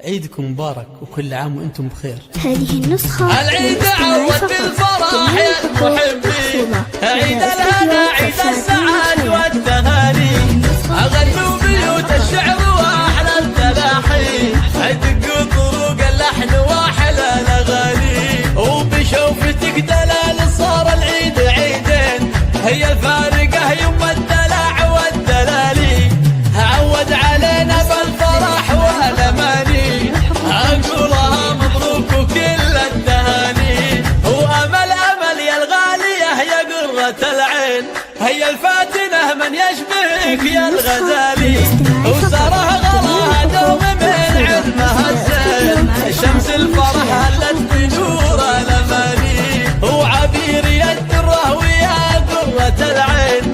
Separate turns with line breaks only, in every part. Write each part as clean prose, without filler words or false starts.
عيدكم مبارك وكل عام وانتم بخير.
هذه النسخة
العيد عود بالفرح يا المحبين، عيد الهنا عيد السعاد والتهاني، أغنوا بيوت الشعر وأحلى التلاحين، دقوا طرق اللحن وأحلى الأغاني، وبشوفتك دلال صار العيد عيدين، هي الفارقة يوم الدلع والدلالي، عود علينا بالفرح والأماني، أقولها مبروك وكل التهاني، وأمل أمل يا الغالية يا قرة العين، هي الفاتنة من يشبهك يا الغزالي، وسره غلاها دوم من علمها الزين، شمس الفرح هلت بنور الأماني، وعبير يا الدرة ويا قرة العين،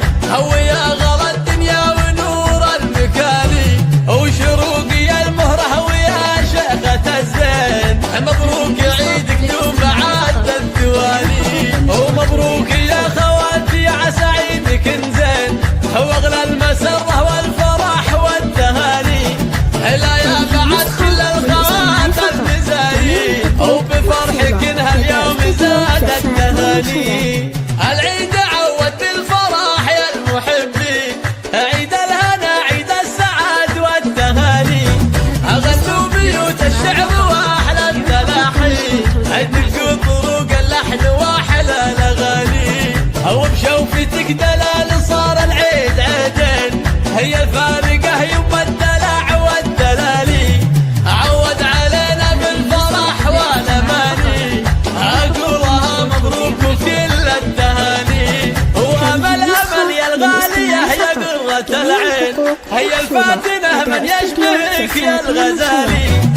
ويا غلا الدنيا ونور المكاني، وشروق يا المهرة ويا شيخة الزين، مبروك عيدك دوم بعد الدواني، ومبروك يا خواتي عسى عيدك نزين، واغلى المسرة والفرح والتهاني، لا يا بعد كل الخوات المزايين، وبفرحك هاليوم زاد التهاني، العيد عود بالفرح يا المحبين، عيد الهنا عيد السعاد والتهاني، أغنوا بيوت الشعر وأحلى التلاحين، دقوا طرق اللحن وأحلى الأغاني، وبشوفتك دلال صار العيد عيدين، هي الفارقة يوم الدلع والدلالي، عود علينا بالفرح والأماني، أقولها مبروك وكل التهاني، وأمل أمل يا الغالية يا قرة العين، هي الفاتنة من يشبهك يا الغزالي.